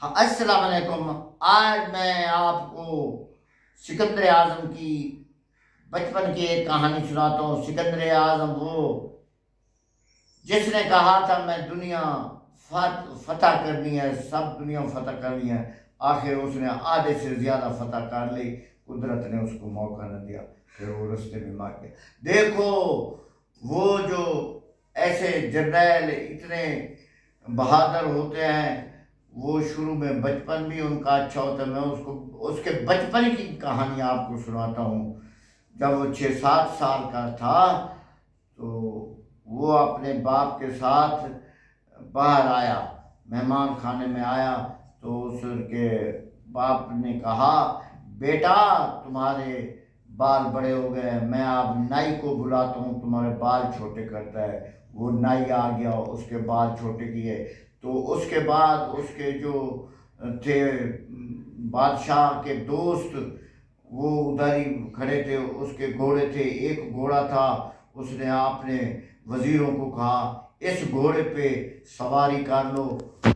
ہاں، السلام علیکم۔ آج میں آپ کو سکندر اعظم کی بچپن کی ایک کہانی سناتا ہوں۔ سکندر اعظم وہ جس نے کہا تھا میں دنیا فتح کرنی ہے، سب دنیا فتح کرنی ہے، آخر اس نے آدھے سے زیادہ فتح کر لی۔ قدرت نے اس کو موقع نہ دیا، پھر وہ رستے میں مار گیا۔ دیکھو، وہ جو ایسے جرنیل اتنے بہادر ہوتے ہیں، وہ شروع میں بچپن بھی ان کا اچھا ہوتا ہے۔ میں اس کے بچپن کی کہانی آپ کو سناتا ہوں۔ جب وہ 6-7 سال کا تھا تو وہ اپنے باپ کے ساتھ باہر آیا، مہمان خانے میں آیا، تو اس کے باپ نے کہا بیٹا تمہارے بال بڑے ہو گئے، میں اب نائی کو بلاتا ہوں، تمہارے بال چھوٹے کرتا ہے۔ وہ نائی آ گیا، اس کے بال چھوٹے کیے۔ تو اس کے بعد اس کے جو تھے بادشاہ کے دوست، وہ ادھر ہی کھڑے تھے، اس کے گھوڑے تھے، ایک گھوڑا تھا۔ اس نے اپنے وزیروں کو کہا اس گھوڑے پہ سواری کر لو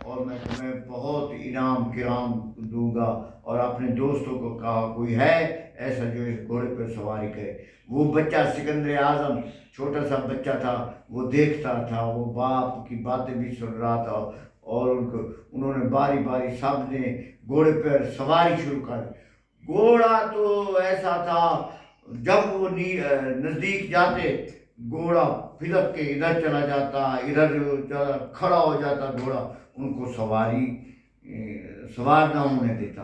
اور میں تمہیں بہت انعام کرام دوں گا، اور اپنے دوستوں کو کہا کوئی ہے ایسا جو اس گھوڑے پہ سواری کرے۔ وہ بچہ سکندر اعظم چھوٹا سا بچہ تھا، وہ دیکھتا تھا، وہ باپ کی باتیں بھی سن رہا تھا، اور انہوں نے باری باری سب نے گھوڑے پر سواری شروع کر دی۔ گھوڑا تو ایسا تھا، جب وہ نزدیک جاتے گھوڑا پھلک کے ادھر چلا جاتا، ادھر کھڑا ہو جاتا گھوڑا، ان کو سوار نہ ہونے دیتا۔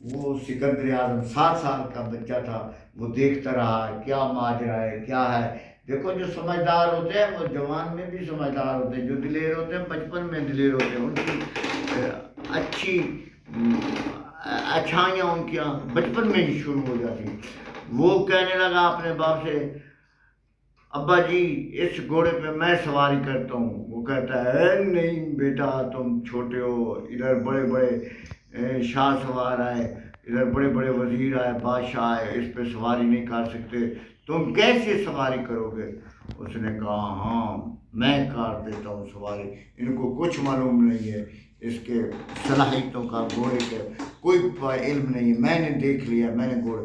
وہ سکندر اعظم 7 سال کا بچہ تھا، وہ دیکھتا رہا کیا ماجرا ہے، کیا ہے۔ دیکھو، جو سمجھدار ہوتے ہیں وہ جوان میں بھی سمجھدار ہوتے ہیں، جو دلیر ہوتے ہیں بچپن میں دلیر ہوتے ہیں، ان کی اچھی اچھائیاں ان کی بچپن میں ہی شروع ہو جاتی ہیں۔ وہ کہنے لگا اپنے باپ سے ابا جی اس گھوڑے پہ میں سواری کرتا ہوں۔ وہ کہتا ہے نہیں بیٹا، تم چھوٹے ہو، ادھر بڑے بڑے شاہ سوار آئے، ادھر بڑے بڑے وزیر آئے، بادشاہ آئے، اس پہ سواری نہیں کر سکتے، تم کیسے سواری کرو گے؟ اس نے کہا ہاں میں کر دیتا ہوں سواری، ان کو کچھ معلوم نہیں ہے اس کے صلاحیتوں کا، گھوڑے کے کوئی علم نہیں ہے، میں نے دیکھ لیا، میں نے گھوڑے۔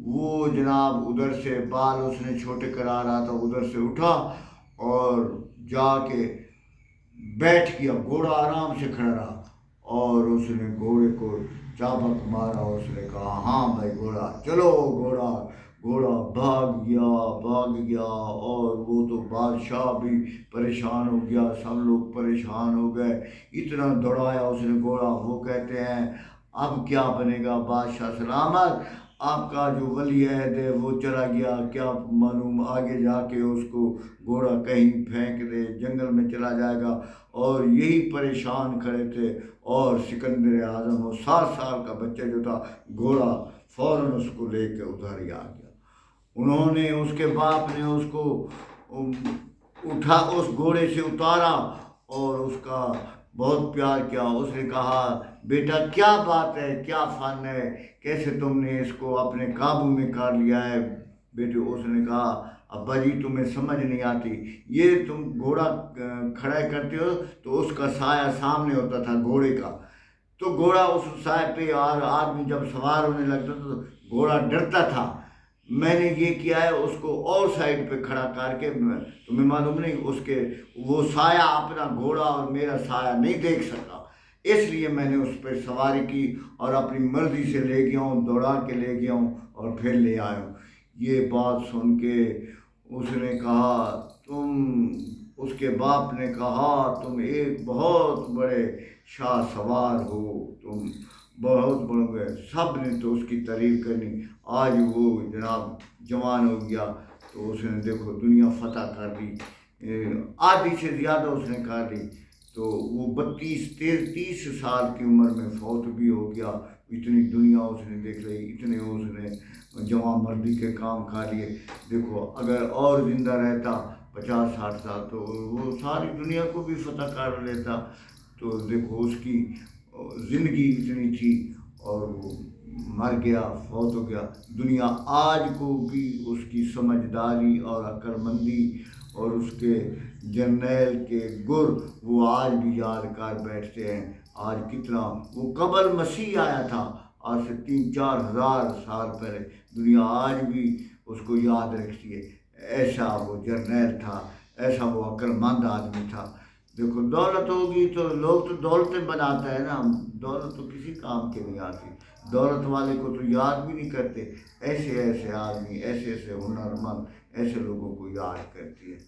وہ جناب ادھر سے بال اس نے چھوٹے کرا رہا تھا، ادھر سے اٹھا اور جا کے بیٹھ گیا، گھوڑا آرام سے کھڑا رہا، اور اس نے گھوڑے کو چابک مارا۔ اس نے کہا ہاں بھائی گھوڑا چلو، گھوڑا گھوڑا بھاگ گیا، اور وہ تو بادشاہ بھی پریشان ہو گیا، سب لوگ پریشان ہو گئے، اتنا دوڑایا اس نے گھوڑا۔ وہ کہتے ہیں اب کیا بنے گا بادشاہ سلامت، آپ کا جو ولی عہد ہے وہ چلا گیا، کیا معلوم آگے جا کے اس کو گھوڑا کہیں پھینک دے، جنگل میں چلا جائے گا۔ اور یہی پریشان کھڑے تھے، اور سکندر اعظم وہ 7 سال کا بچہ جو تھا، گھوڑا فوراً اس کو لے کے ادھر ہی آ گیا۔ انہوں نے اس کے باپ نے اس کو اٹھا، اس گھوڑے سے اتارا اور اس کا بہت پیار کیا۔ اس نے کہا بیٹا کیا بات ہے، کیا فن ہے، کیسے تم نے اس کو اپنے قابو میں کر لیا ہے بیٹے؟ اس نے کہا ابا جی تمہیں سمجھ نہیں آتی، یہ تم گھوڑا کھڑا کرتے ہو تو اس کا سایہ سامنے ہوتا تھا گھوڑے کا، تو گھوڑا اس سائے پہ، اور آدمی جب سوار ہونے لگتا تھا تو گھوڑا ڈرتا تھا۔ میں نے یہ کیا ہے اس کو اور سائڈ پہ کھڑا کر کے، تمہیں معلوم نہیں اس کے وہ سایہ اپنا گھوڑا اور میرا سایہ نہیں دیکھ سکا، اس لیے میں نے اس پہ سواری کی اور اپنی مرضی سے لے گیا ہوں، دوڑا کے لے گیا ہوں اور پھر لے آیا ہوں۔ یہ بات سن کے اس نے کہا اس کے باپ نے کہا تم ایک بہت بڑے شاہ سوار ہو، تم بہت بڑے، سب نے تو اس کی تعریف کرنی۔ آج وہ جناب جوان ہو گیا تو اس نے دیکھو دنیا فتح کر دی، آدھی سے زیادہ اس نے کر دی، تو وہ 30 سال کی عمر میں فوت بھی ہو گیا۔ اتنی دنیا اس نے دیکھ لی، اتنے اس نے جوان مردی کے کام کر لیے۔ دیکھو اگر اور زندہ رہتا 50-60 سال تو وہ ساری دنیا کو بھی فتح کر لیتا۔ تو دیکھو اس کی زندگی اتنی تھی اور وہ مر گیا، فوت ہو گیا۔ دنیا آج کو بھی اس کی سمجھداری اور عقل مندی اور اس کے جرنیل کے گر وہ آج بھی یاد کر بیٹھتے ہیں. آج کتنا وہ قبل مسیح آیا تھا، آج سے 3-4 ہزار سال پہلے، دنیا آج بھی اس کو یاد رکھتی ہے. ایسا وہ جرنیل تھا، ایسا وہ عقل مند آدمی تھا. دیکھو دولت ہوگی تو لوگ تو دولتیں بناتا ہے نا، دولت تو کسی کام کے نہیں آتی. دولت والے کو تو یاد بھی نہیں کرتے. ایسے ایسے آدمی، ایسے ایسے ہنرمند، ایسے لوگوں کو یاد کرتی ہے.